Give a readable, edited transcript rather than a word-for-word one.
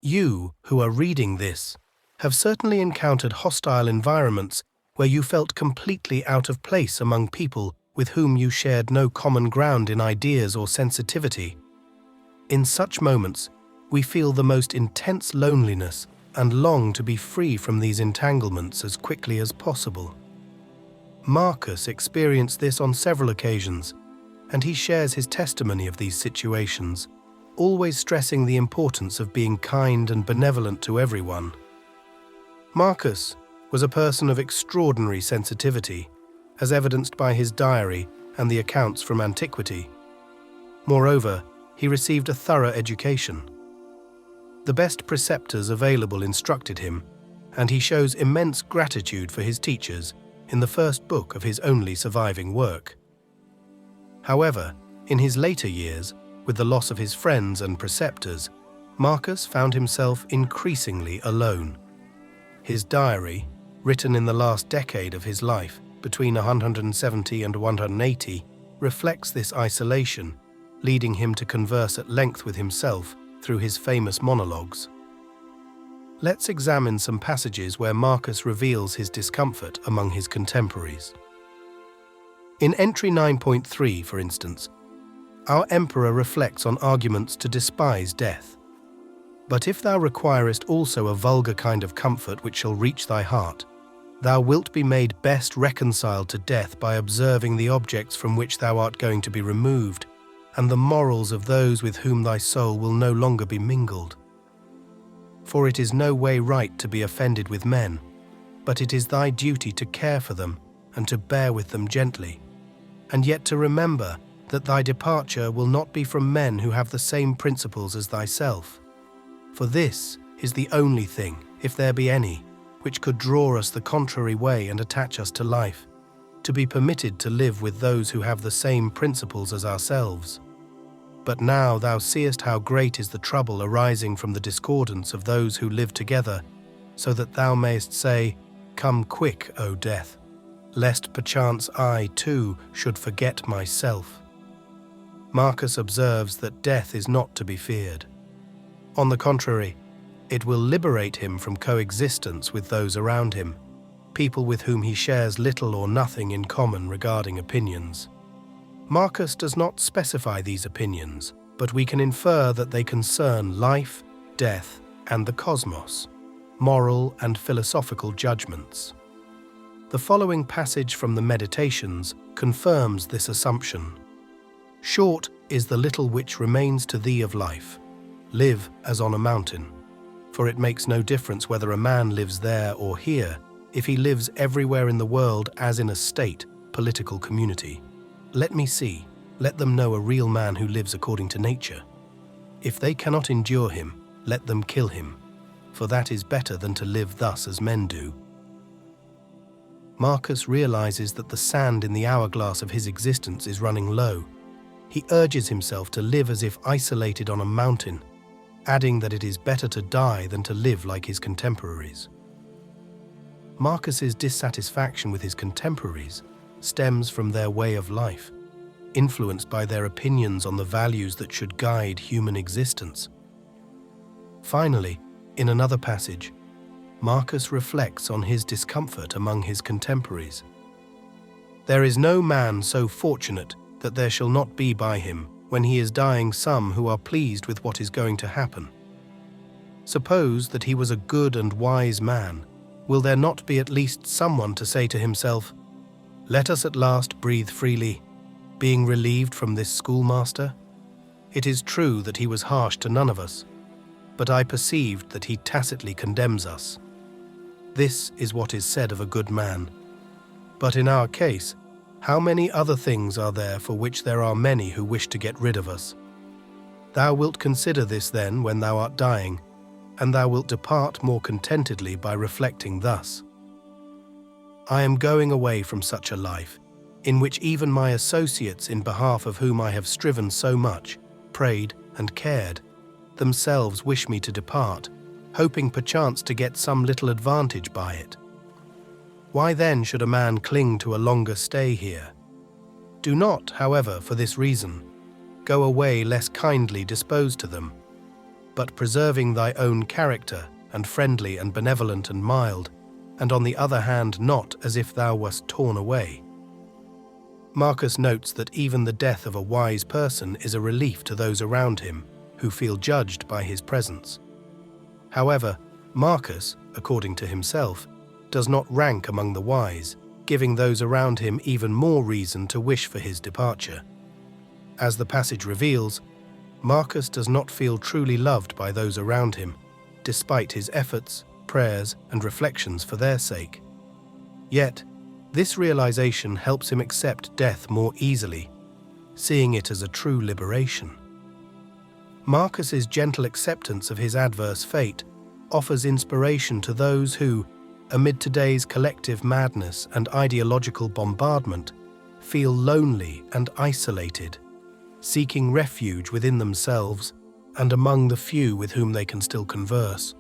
You, who are reading this, have certainly encountered hostile environments where you felt completely out of place among people with whom you shared no common ground in ideas or sensitivity. In such moments, we feel the most intense loneliness and long to be free from these entanglements as quickly as possible. Marcus experienced this on several occasions, and he shares his testimony of these situations, always stressing the importance of being kind and benevolent to everyone. Marcus was a person of extraordinary sensitivity, as evidenced by his diary and the accounts from antiquity. Moreover, he received a thorough education. The best preceptors available instructed him, and he shows immense gratitude for his teachers in the first book of his only surviving work. However, in his later years, with the loss of his friends and preceptors, Marcus found himself increasingly alone. His diary, written in the last decade of his life, between 170 and 180, reflects this isolation, leading him to converse at length with himself through his famous monologues. Let's examine some passages where Marcus reveals his discomfort among his contemporaries. In entry 9.3, for instance, our emperor reflects on arguments to despise death. But if thou requirest also a vulgar kind of comfort which shall reach thy heart, thou wilt be made best reconciled to death by observing the objects from which thou art going to be removed, and the morals of those with whom thy soul will no longer be mingled. For it is no way right to be offended with men, but it is thy duty to care for them and to bear with them gently, and yet to remember that thy departure will not be from men who have the same principles as thyself. For this is the only thing, if there be any, which could draw us the contrary way and attach us to life, to be permitted to live with those who have the same principles as ourselves. But now thou seest how great is the trouble arising from the discordance of those who live together, so that thou mayest say, Come quick, O death, lest perchance I, too, should forget myself. Marcus observes that death is not to be feared. On the contrary, it will liberate him from coexistence with those around him, people with whom he shares little or nothing in common regarding opinions. Marcus does not specify these opinions, but we can infer that they concern life, death, and the cosmos, moral and philosophical judgments. The following passage from the Meditations confirms this assumption. Short is the little which remains to thee of life. Live as on a mountain. For it makes no difference whether a man lives there or here, if he lives everywhere in the world as in a state, political community. Let me see, let them know a real man who lives according to nature. If they cannot endure him, let them kill him, for that is better than to live thus as men do. Marcus realizes that the sand in the hourglass of his existence is running low. He urges himself to live as if isolated on a mountain, adding that it is better to die than to live like his contemporaries. Marcus's dissatisfaction with his contemporaries stems from their way of life, influenced by their opinions on the values that should guide human existence. Finally, in another passage, Marcus reflects on his discomfort among his contemporaries. There is no man so fortunate that there shall not be by him, when he is dying, some who are pleased with what is going to happen. Suppose that he was a good and wise man, will there not be at least someone to say to himself, Let us at last breathe freely, being relieved from this schoolmaster? It is true that he was harsh to none of us, but I perceived that he tacitly condemns us. This is what is said of a good man. But in our case, how many other things are there for which there are many who wish to get rid of us? Thou wilt consider this then when thou art dying, and thou wilt depart more contentedly by reflecting thus. I am going away from such a life, in which even my associates, in behalf of whom I have striven so much, prayed and cared, themselves wish me to depart, hoping perchance to get some little advantage by it. Why then should a man cling to a longer stay here? Do not, however, for this reason, go away less kindly disposed to them, but preserving thy own character, and friendly and benevolent and mild, and on the other hand not as if thou wast torn away. Marcus notes that even the death of a wise person is a relief to those around him, who feel judged by his presence. However, Marcus, according to himself, does not rank among the wise, giving those around him even more reason to wish for his departure. As the passage reveals, Marcus does not feel truly loved by those around him, despite his efforts, prayers, and reflections for their sake. Yet, this realization helps him accept death more easily, seeing it as a true liberation. Marcus's gentle acceptance of his adverse fate offers inspiration to those who, amid today's collective madness and ideological bombardment, feel lonely and isolated, seeking refuge within themselves and among the few with whom they can still converse.